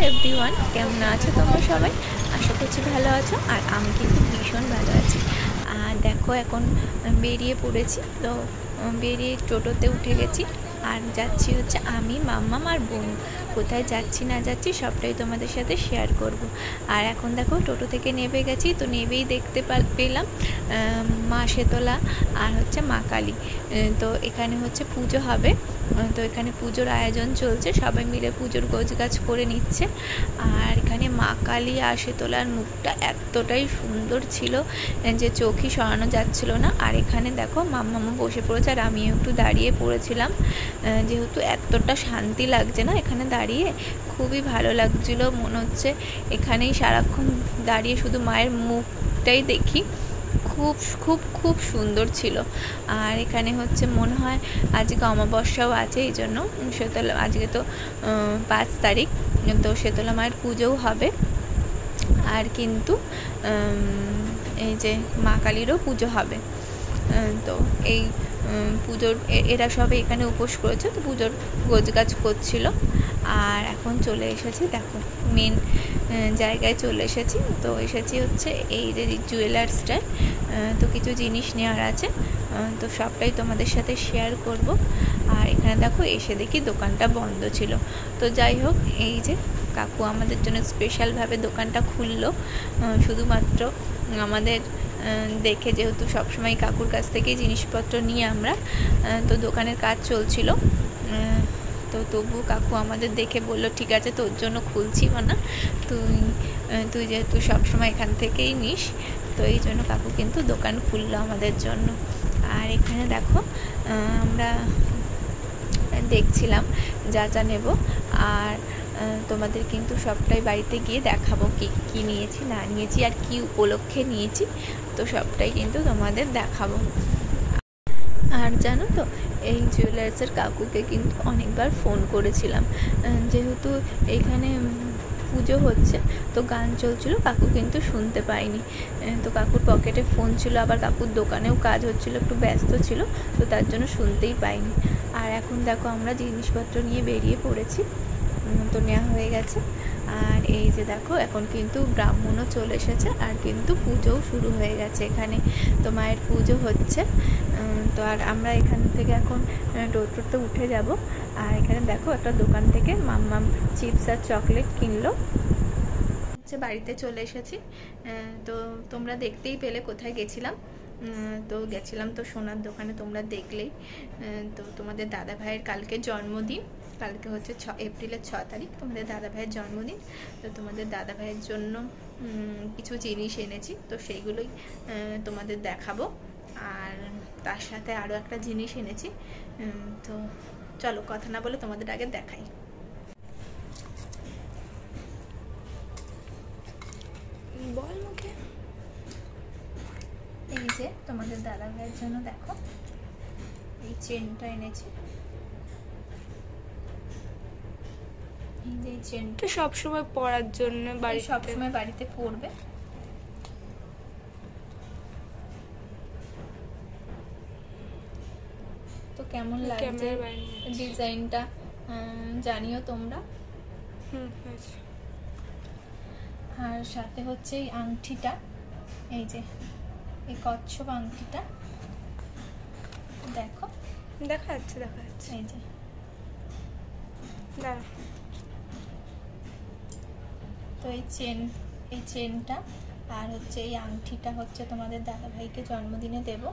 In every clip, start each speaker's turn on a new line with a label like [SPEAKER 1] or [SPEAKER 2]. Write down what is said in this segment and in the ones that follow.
[SPEAKER 1] Everyone, কেমন আছো তোমরা সবাই? আশা করছি ভালো আছো। আর আমি কিন্তু ভীষণ ভালো আছি। আর দেখো এখন বেরিয়ে পড়েছি, তো বেরিয়ে টোটোতে উঠে গেছি। আর যাচ্ছি হচ্ছে আমি, মাম্মাম আর বোন। কোথায় যাচ্ছি না যাচ্ছি সবটাই তোমাদের সাথে শেয়ার করব। আর এখন দেখো টোটো থেকে নেমে গেছি, তো নেবেই দেখতে পেলাম মা শেতলা আর হচ্ছে মা কালী। তো এখানে হচ্ছে পুজো হবে, তো এখানে পুজোর আয়োজন চলছে, সবাই মিলে পুজোর গোছগাছ করে নিচ্ছে। আর এখানে মা কালী আর শেতলার মুখটা এতটাই সুন্দর ছিল যে চোখই সরানো যাচ্ছিল না। আর এখানে দেখো মাম্মামা বসে পড়েছে আর আমিও একটু দাঁড়িয়ে পড়েছিলাম, যেহেতু এতটা শান্তি লাগছে না এখানে দাঁড়িয়ে, খুবই ভালো লাগছিল। মনে হচ্ছে এখানেই সারাক্ষণ দাঁড়িয়ে শুধু মায়ের মুখটাই দেখি। খুব খুব খুব সুন্দর ছিল। আর এখানে হচ্ছে মনে হয় আজকে অমাবস্যাও আছে, এই জন্য শেতলা, আজকে তো 5 তারিখ, তো শেতলা মায়ের পুজোও হবে। আর কিন্তু এই যে মা কালীরও পুজো হবে। তো এই পুজোর এরা সবাই এখানে উপোস করেছে, তো পুজোর গোছগাছ করছিল। আর এখন চলে এসেছি, দেখো মেন জায়গায় চলে এসেছি। তো এসেছি হচ্ছে এই যে জুয়েলার্সটায়, তো কিছু জিনিস নেওয়ার আছে, তো সবটাই তোমাদের সাথে শেয়ার করব। আর এখানে দেখো এসে দেখি দোকানটা বন্ধ ছিল। তো যাই হোক, এই যে কাকু আমাদের জন্য স্পেশালভাবে দোকানটা খুললো, শুধুমাত্র আমাদের দেখে, যেহেতু সবসময় কাকুর কাছ থেকেই জিনিসপত্র নিয়ে আমরা, তো দোকানের কাজ চলছিল, তো তবু কাকু আমাদের দেখে বললো ঠিক আছে তোর জন্য খুলছি না, তুই যেহেতু সবসময় এখান থেকেই নিস, তো এই জন্য কাকু কিন্তু দোকান খুললো আমাদের জন্য। আর এখানে দেখো আমরা দেখছিলাম যা যা নেব, আর তোমাদের কিন্তু সবটাই বাড়িতে গিয়ে দেখাবো কি নিয়েছি না নিয়েছি আর কি উপলক্ষে নিয়েছি, তো সবটাই কিন্তু তোমাদের দেখাবো। আর জানো তো, এই জুয়েলার্সের কাকুকে কিন্তু অনেকবার ফোন করেছিলাম, যেহেতু এখানে পুজো হচ্ছে, তো গান চলছিল, কাকু কিন্তু শুনতে পাইনি। তো কাকুর পকেটে ফোন ছিল, আবার কাকুর দোকানেও কাজ হচ্ছিল, একটু ব্যস্ত ছিল, তো তার জন্য শুনতেই পাইনি। আর এখন দেখো আমরা জিনিসপত্র নিয়ে বেরিয়ে পড়েছি, তো নেওয়া হয়ে গেছে। আর এই যে দেখো এখন কিন্তু ব্রাহ্মণও চলে এসেছে, আর কিন্তু পুজোও শুরু হয়ে গেছে এখানে, তো মায়ের পুজো হচ্ছে। তো আর আমরা এখান থেকে এখন টোটোতে উঠে যাব। আর এখানে দেখো একটা দোকান থেকে মাম্মাম চিপস আর চকলেট কিনলো। হচ্ছে বাড়িতে চলে এসেছি, তো তোমরা দেখতেই পেলে কোথায় গেছিলাম। তো গেছিলাম তো সোনার দোকানে, তোমরা দেখলেই। তো তোমাদের দাদা ভাইয়ের কালকে জন্মদিন, কালকে হচ্ছে এপ্রিলের 6 তারিখ তোমাদের দাদা ভাইয়ের জন্মদিন। তো তোমাদের দাদা ভাইয়ের জন্য কিছু জিনিস এনেছি, তো সেইগুলোই তোমাদের দেখাবো। আর তার সাথে আরও একটা জিনিস এনেছি, তো চলো কথা না বলে তোমাদের আগে দেখাই। বল মুখে। এই যে তোমাদের দাদা ভাইয়ের জন্য দেখো এই চেনটা এনেছি, এই যে এই চেনটা
[SPEAKER 2] সবসময় পরার জন্য,
[SPEAKER 1] সবসময় বাড়িতে পরবে। তো কেমন লাগছে ডিজাইনটা জানিও তোমরা। আর সাথে হচ্ছে এই আংটিটা, এই যে এই কচ্ছপ আংটিটা দেখো,
[SPEAKER 2] দেখা যাচ্ছে
[SPEAKER 1] এই যে তো এই চেনটা আর হচ্ছে এই আংটিটা হচ্ছে তোমাদের দাদা ভাইকে জন্মদিনে দেব।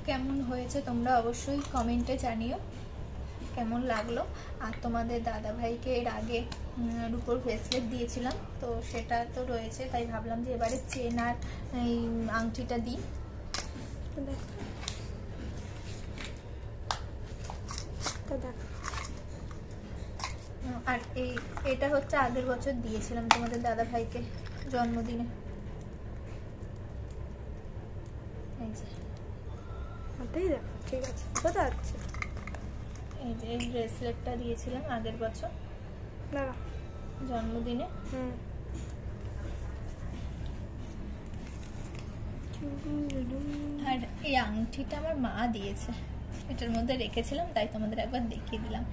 [SPEAKER 1] কেমন হয়েছে তোমরা অবশ্যই কমেন্টে জানিও কেমন লাগলো। আর তোমাদের দাদা ভাইকে এর আগে রূপোর ব্রেসলেট দিয়েছিলাম, তো সেটা তো রয়েছে, তাই ভাবলাম যে এবারে চেন আর এই আংটিটা দিই। আর এটা হচ্ছে আগের বছর দিয়েছিলাম তোমাদের দাদা ভাইকে জন্মদিনে। এই যে
[SPEAKER 2] ঠিক আছে, বোঝা যাচ্ছে।
[SPEAKER 1] এই যে এই ব্রেসলেটটা দিয়েছিলাম আগের বছর জন্মদিনে। আর এই আংটিটা আমার মা দিয়েছে, এটার মধ্যে রেখেছিলাম, তাই তোমাদের একবার দেখিয়ে দিলাম।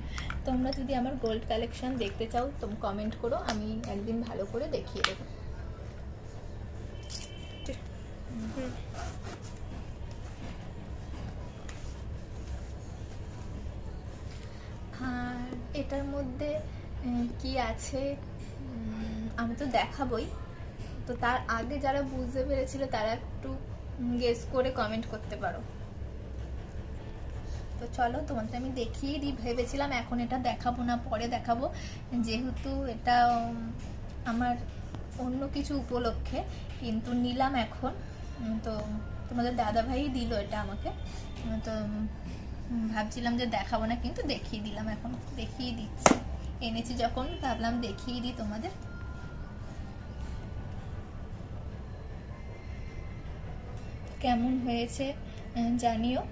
[SPEAKER 1] তোমরা যদি আমার গোল্ড কালেকশন দেখতে চাও তুমি কমেন্ট করো, আমি একদিন ভালো করে দেখিয়ে দেবো। আর এটার মধ্যে কি আছে আমি তো দেখাবই, তো তার আগে যারা বুঝতে পেরেছিল তারা একটু গেস করে কমেন্ট করতে পারো। তো চলো তোমাদের আমি দেখিয়ে দিই, ভেবেছিলাম এখন এটা দেখাবো না, পরে দেখাবো, যেহেতু এটা আমার অন্য কিছু উপলক্ষে, কিন্তু নিলাম এখন। তো তোমাদের দাদাভাই দিল এটা আমাকে, তো ভাবছিলাম যে দেখাবো না, কিন্তু দেখিয়ে দিলাম, এখন দেখিয়ে দিচ্ছি। এনেছি যখন ভাবলাম দেখিয়ে দিই তোমাদের। কেমন হয়েছে জানিও।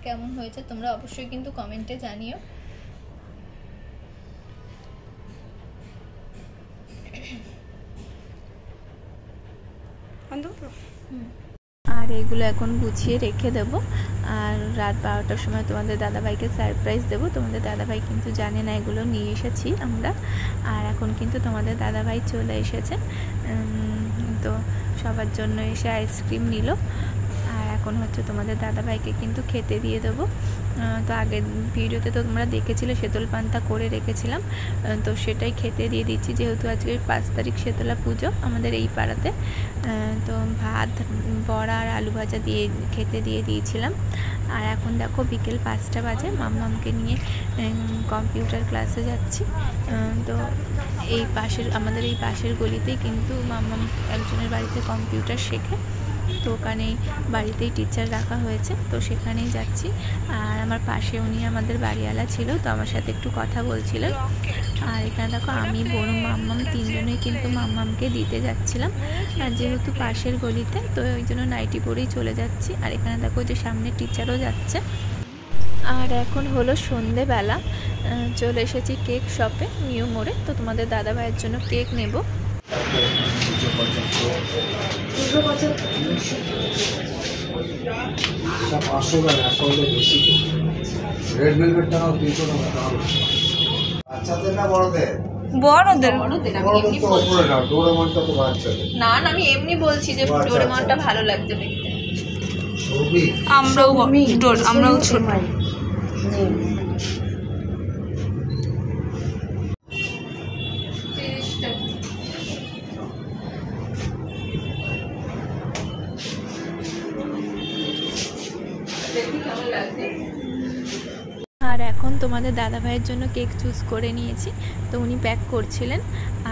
[SPEAKER 1] কেমন হয়েছে তোমরা অবশ্যই কিন্তু কমেন্টে জানিও। আর এগুলো এখন গুছিয়ে রেখে দেব, আর রাত 12টার সময় তোমাদের দাদাভাইকে সারপ্রাইজ দেবো। তোমাদের দাদাভাই কিন্তু জানে না এগুলো নিয়ে এসেছি আমরা। আর এখন কিন্তু তোমাদের দাদাভাই চলে এসেছে, তো সবার জন্য এসে আইসক্রিম নিল। আর এখন হচ্ছে তোমাদের দাদাভাইকে কিন্তু খেতে দিয়ে দেবো। তো আগের ভিডিওতে তো তোমরা দেখেছিলে শীতল পান্তা করে রেখেছিলাম, তো সেটাই খেতে দিয়ে দিচ্ছি, যেহেতু আজকে 5 তারিখ শীতলা পুজো আমাদের এই পাড়াতে। তো ভাত, বড়া আর আলু ভাজা দিয়ে খেতে দিয়ে দিয়েছিলাম। আর এখন দেখো বিকেল 5টা বাজে, মাম্মামকে নিয়ে কম্পিউটার ক্লাসে যাচ্ছি। তো এই আমাদের এই পাশের গলিতেই কিন্তু মাম্মাম একজনের বাড়িতে কম্পিউটার শেখে, তো ওখানেই বাড়িতেই টিচার রাখা হয়েছে, তো সেখানেই যাচ্ছি। আর আমার পাশে উনি আমাদের বাড়িওয়ালা ছিল, তো আমার সাথে একটু কথা বলছিলেন। আর এখানে দেখো আমি, বোন, মাম্মাম তিনজনেই কিন্তু মাম্মামকে দিতে যাচ্ছিলাম। আর যেহেতু পাশের গলিতে, তো ওই জন্য নাইটি পরেই চলে যাচ্ছি। আর এখানে দেখো যে সামনে টিচারও যাচ্ছে। আর এখন হলো সন্ধেবেলা, চলে এসেছি কেক শপে নিউ মোড়ে। তো তোমাদের দাদাভাইয়ের জন্য কেক নেব। না আমি এমনি বলছি যে ডোরেমনটা ভালো লাগছে দেখতে।
[SPEAKER 2] আমরাও ছোট।
[SPEAKER 1] আর এখন তোমাদের দাদাভাইয়ের জন্য কেক চুজ করে নিয়েছি, তো উনি প্যাক করছিলেন।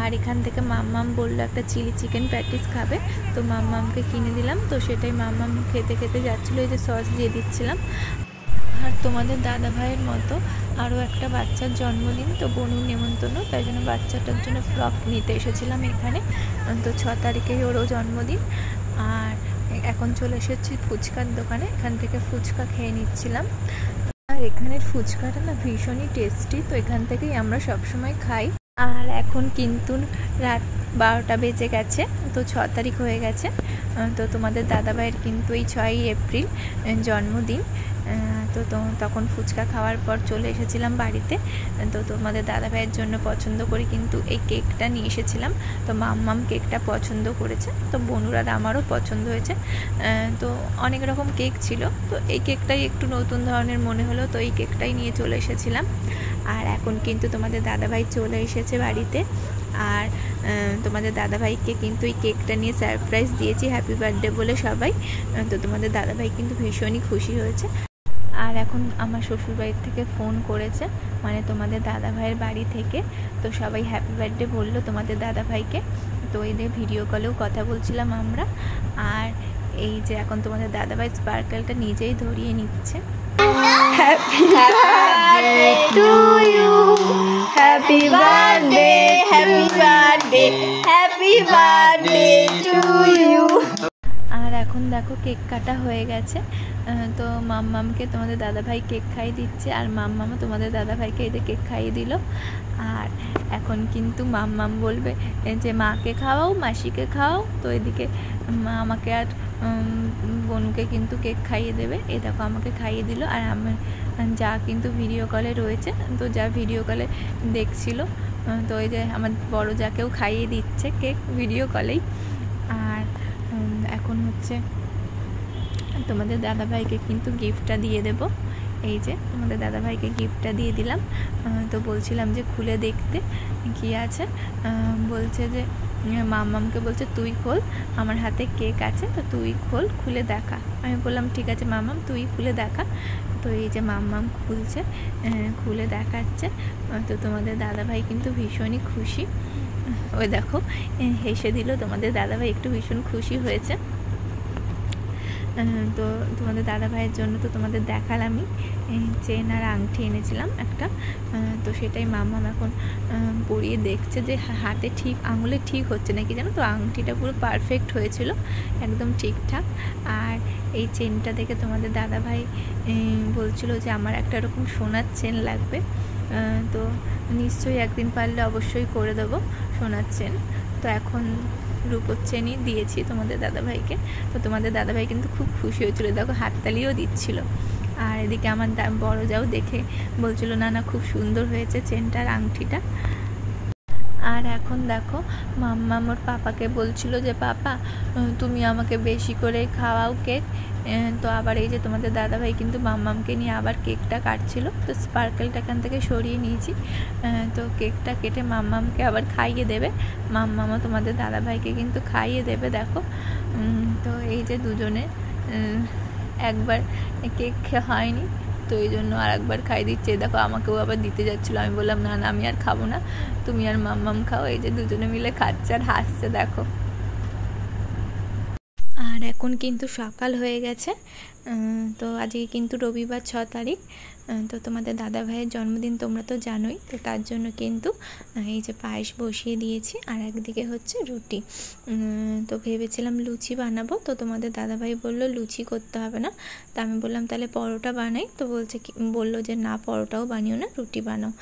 [SPEAKER 1] আর এখান থেকে মাম্মাম বললো একটা চিলি চিকেন প্যাটিস খাবে, তো মাম্মামকে কিনে দিলাম। তো সেটাই মাম্মাম খেতে খেতে যাচ্ছিলো, এই যে সস দিয়ে দিচ্ছিলাম। আর তোমাদের দাদাভাইয়ের মতো আরও একটা বাচ্চার জন্মদিন, তো বনুর নেমন্তন্ন, তাই জন্য বাচ্চাটার জন্য ফ্রক নিতে এসেছিলাম এখানে। তো 6 তারিখেই ওরও জন্মদিন। আর এখন চলে এসেছি ফুচকার দোকানে, এখান থেকে ফুচকা খেয়ে নিচ্ছিলাম। আর এখানের ফুচকাটা না ভীষণই টেস্টি, তো এখান থেকেই আমরা সবসময় খাই। আর এখন কিন্তু রাত 12টা বেজে গেছে, তো 6 তারিখ হয়ে গেছে। তো তোমাদের দাদাভাইয়ের কিন্তু এই 6ই এপ্রিল জন্মদিন। তো তখন ফুচকা খাওয়ার পর চলে এসেছিলাম বাড়িতে। তো তোমাদের দাদাভাইয়ের জন্য পছন্দ করে কিন্তু এই কেকটা নিয়ে এসেছিলাম। তো মাম্মাম কেকটা পছন্দ করেছে, তো বনুর আর আমারও পছন্দ হয়েছে। তো অনেক রকম কেক ছিল, তো এই কেকটাই একটু নতুন ধরনের মনে হলো, তো এই কেকটাই নিয়ে চলে এসেছিলাম। আর এখন কিন্তু তোমাদের দাদাভাই চলে এসেছে বাড়িতে। আর তোমাদের দাদাভাইকে কিন্তু এই কেকটা নিয়ে সারপ্রাইজ দিয়েছি, হ্যাপি বার্থডে বলে সবাই। তো তোমাদের দাদাভাই কিন্তু ভীষণই খুশি হয়েছে। আর এখন আমার শ্বশুরবাড়ির থেকে ফোন করেছে, মানে তোমাদের দাদাভাইয়ের বাড়ি থেকে, তো সবাই হ্যাপি বার্থডে বললো তোমাদের দাদাভাইকে। তো এদের ভিডিও কলেও কথা বলছিলাম আমরা। আর এই যে এখন তোমাদের দাদাভাই স্পার্কেলটা নিজেই ধরিয়ে নিচ্ছে।
[SPEAKER 2] Happy birthday to you. Happy birthday, happy birthday, happy birthday to you.
[SPEAKER 1] আর এখন এখন দেখো কেক কাটা হয়ে গেছে। তো মাম্মামকে তোমাদের দাদাভাই কেক খাইয়ে দিচ্ছে, আর মাম্মামও তোমাদের দাদাভাইকে এই যে কেক খাইয়ে দিল। আর এখন কিন্তু মাম্মাম বলবে যে মাকে খাওয়াও, মাসিকে খাওয়াও। তো এদিকে মা আমাকে আর বনুকে কিন্তু কেক খাইয়ে দেবে। এই দেখো আমাকে খাইয়ে দিল, আর আমার যা কিন্তু ভিডিও কলে রয়েছে। তো যা ভিডিও কলে দেখছিল, তো এই যে আমার বড় যাকেও খাইয়ে দিচ্ছে কেক ভিডিও কলেই। আর এখন হচ্ছে তোমাদের দাদাভাইকে কিন্তু গিফটটা দিয়ে দেব। এই যে তোমাদের দাদাভাইকে গিফটটা দিয়ে দিলাম। তো বলছিলাম যে খুলে দেখতে কি আছে। বলছে যে মাম্মামকে বলছে তুই খোল, আমার হাতে কেক আছে, তো তুই খোল, খুলে দেখা। আমি বললাম ঠিক আছে মাম্মাম তুই খুলে দেখা। তো এই যে মাম্মাম খুলছে, খুলে দেখাচ্ছে। তো তোমাদের দাদাভাই কিন্তু ভীষণই খুশি। ওই দেখো হেসে দিল, তোমাদের দাদাভাই একটু ভীষণ খুশি হয়েছে। তো তোমাদের দাদাভাইয়ের জন্য তো তোমাদের দেখালামই, চেন আর আংটি এনেছিলাম একটা। তো সেটাই মাম্মাম এখন পরিয়ে দেখছে যে হাতে ঠিক, আঙুলে ঠিক হচ্ছে নাকি জানো। তো আংটিটা পুরো পারফেক্ট হয়েছিল, একদম ঠিকঠাক। আর এই চেনটা দেখে তোমাদের দাদাভাই বলছিল যে আমার একটা এরকম সোনার চেন লাগবে। তো নিশ্চয়ই একদিন পারলে অবশ্যই করে দেবো সোনার চেন। তো এখন রূপোর চেনই দিয়েছি তোমাদের দাদাভাইকে। তো তোমাদের দাদাভাই কিন্তু খুব খুশি হয়েছিল, দেখো হাততালিও দিচ্ছিল। আর এদিকে আমার বড় যাও দেখে বলছিল না না খুব সুন্দর হয়েছে চেনটা আর আংটিটা। আর এখন দেখো মাম্মাম ওর পাপাকে বলছিল যে পাপা তুমি আমাকে বেশি করে খাওয়াও কেক। তো আবার এই যে তোমাদের দাদাভাই কিন্তু মাম্মামকে নিয়ে আবার কেকটা কাটছিল। তো স্পার্কেলটা এখান থেকে সরিয়ে নিয়েছি। তো কেকটা কেটে মাম্মামকে আবার খাইয়ে দেবে। মাম্মামও তোমাদের দাদাভাইকে কিন্তু খাইয়ে দেবে দেখো। তো এই যে দুজনে একবার কেক হয়নি, তো এই জন্য আর একবার খাই দিচ্ছে। দেখো আমাকেও আবার দিতে যাচ্ছিলো, আমি বললাম না না আমি আর খাবো না, তুমি আর মাম্মাম খাও। এই যে দুজনে মিলে খাচ্ছে আর হাসছে দেখো। আর এখন কিন্তু সকাল হয়ে গেছে। তো আজকে কিন্তু রবিবার 6 তারিখ। তো তোমাদের দাদা ভাইয়ের জন্মদিন তোমরা তো জানোই। তো তার জন্য কিন্তু এই যে পায়েস বসিয়ে দিয়েছি, আর একদিকে হচ্ছে রুটি। তো ভেবেছিলাম লুচি বানাবো, তো তোমাদের দাদাভাই বললো লুচি করতে হবে না। তো আমি বললাম তাহলে পরোটা বানাই। তো বললো যে না পরোটাও বানিও না, রুটি বানাও।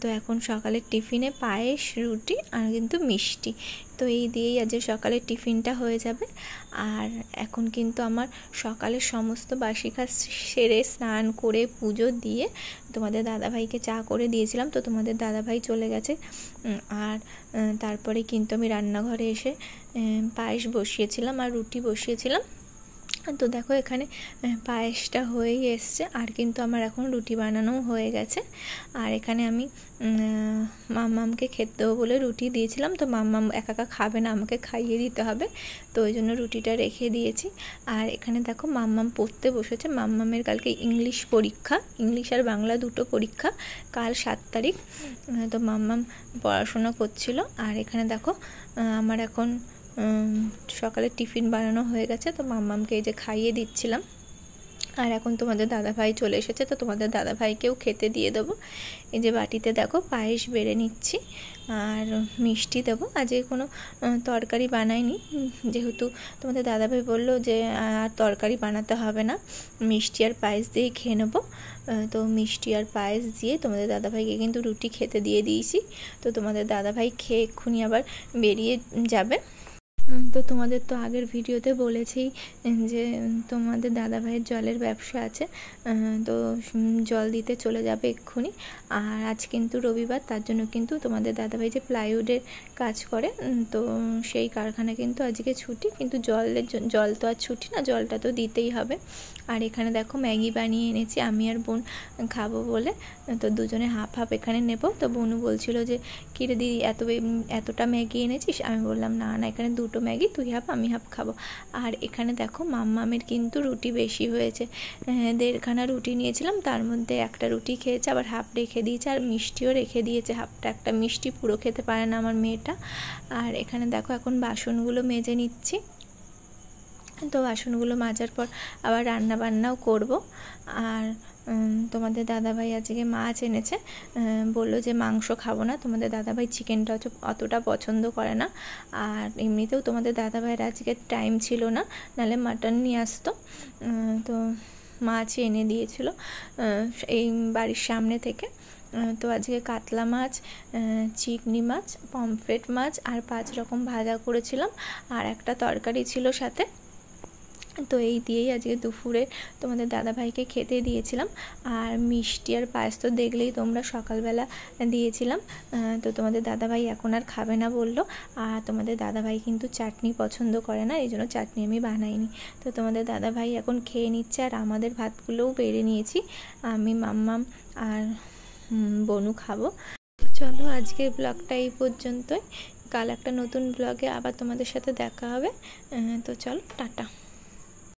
[SPEAKER 1] তো এখন সকালের টিফিনে পায়েস, রুটি আর কিন্তু মিষ্টি, তো এই দিয়েই আজ সকালের টিফিনটা হয়ে যাবে। আর এখন কিন্তু আমার সকালের সমস্ত বাসি কাজ সেরে স্নান করে পুজো দিয়ে তোমাদের দাদাভাইকে চা করে দিয়েছিলাম। তো তোমাদের দাদাভাই চলে গেছে। আর তারপরে কিন্তু আমি রান্নাঘরে এসে পায়েস বসিয়েছিলাম আর রুটি বসিয়েছিলাম। তো দেখো এখানে পায়েসটা হয়েই এসছে, আর কিন্তু আমার এখন রুটি বানানোও হয়ে গেছে। আর এখানে আমি মাম্মামকে খেতে দেবো বলে রুটি দিয়েছিলাম। তো মাম্মাম একা একা খাবে না, আমাকে খাইয়ে দিতে হবে। তো ওই জন্য রুটিটা রেখে দিয়েছি। আর এখানে দেখো মাম্মাম পড়তে বসেছে। মাম্মামের কালকে ইংলিশ পরীক্ষা, ইংলিশ আর বাংলা দুটো পরীক্ষা, কাল 7 তারিখ। তো মাম্মাম পড়াশোনা করছিল। আর এখানে দেখো আমার এখন সকালে টিফিন বানানো হয়ে গেছে। তো মাম্মামকে এই যে খাইয়ে দিচ্ছিলাম। আর এখন তোমাদের দাদাভাই চলে এসেছে, তো তোমাদের দাদাভাইকেও খেতে দিয়ে দেবো। এই যে বাটিতে দেখো পায়েস বেড়ে নিচ্ছি আর মিষ্টি দেবো। আজকে কোনো তরকারি বানাইনি, যেহেতু তোমাদের দাদাভাই বললো যে আর তরকারি বানাতে হবে না, মিষ্টি আর পায়েস দিয়েই খেয়ে নেবো। তো মিষ্টি আর পায়েস দিয়ে তোমাদের দাদাভাইকে কিন্তু রুটি খেতে দিয়ে দিয়েছি। তো তোমাদের দাদাভাই খেয়ে এক্ষুনি আবার বেরিয়ে যাবে। তো তোমাদের তো আগের ভিডিওতে বলেছি যে তোমাদের দাদাভাইয়ের জলের ব্যবসা আছে, তো জল দিতে চলে যাবে এক্ষুনি। আর আজ কিন্তু রবিবার, তার জন্য কিন্তু তোমাদের দাদাভাই যে প্লাইউডের কাজ করে, তো সেই কারখানা কিন্তু আজকে ছুটি। কিন্তু জল তো আর ছুটি না, জলটা তো দিতেই হবে। আর এখানে দেখো ম্যাগি বানিয়ে এনেছি আমি আর বোন খাবো বলে। তো দুজনে হাফ হাফ এখানে নেব। তো বোনু বলছিল যে কিরে দিদি এতটা ম্যাগি এনেছিস? আমি বললাম না না, এখানে 2টো ম্যাগি, তুই হাফ আমি হাফ খাবো। আর এখানে দেখো মাম্মামের কিন্তু রুটি বেশি হয়েছে, 1.5খানা রুটি নিয়েছিলাম, তার মধ্যে একটা রুটি খেয়েছে, আবার হাফ রেখে দিয়েছে, আর মিষ্টিও রেখে দিয়েছে হাফটা। একটা মিষ্টি পুরো খেতে পারে না আমার মেয়েটা। আর এখানে দেখো এখন বাসনগুলো মেজে নিচ্ছি। তো বাসনগুলো মাজার পর আবার রান্না বান্নাও করব। আর তোমাদের দাদাভাই আজকে মাছ এনেছে, বললো যে মাংস খাবো না, তোমাদের দাদাভাই চিকেনটা অতটা পছন্দ করে না। আর এমনিতেও তোমাদের দাদাভাইয়ের আজকে টাইম ছিল না, নাহলে মাটন নিয়ে আসতো। তো মাছই এনে দিয়েছিল এই বাড়ির সামনে থেকে। তো আজকে কাতলা মাছ, চিংড়ি মাছ, পমফ্রেট মাছ আর 5 রকম ভাজা করেছিলাম, আর একটা তরকারি ছিল সাথে। তো এই দিয়েই আজকে দুপুরে তোমাদের দাদাভাইকে খেতে দিয়েছিলাম। আর মিষ্টি আর পায়েস তো দেখলেই তোমরা, সকালবেলা দিয়েছিলাম। তো তোমাদের দাদাভাই এখন আর খাবে না বললো। আর তোমাদের দাদাভাই কিন্তু চাটনি পছন্দ করে না, এই জন্য চাটনি আমি বানাইনি। তো তোমাদের দাদাভাই এখন খেয়ে নিচ্ছে, আর আমাদের ভাতগুলোও বেড়ে নিয়েছি, আমি, মাম্মাম আর বনু খাবো। চলো আজকের ব্লগটা এই পর্যন্তই, কাল একটা নতুন ব্লগে আবার তোমাদের সাথে দেখা হবে। তো চলো, টাটা।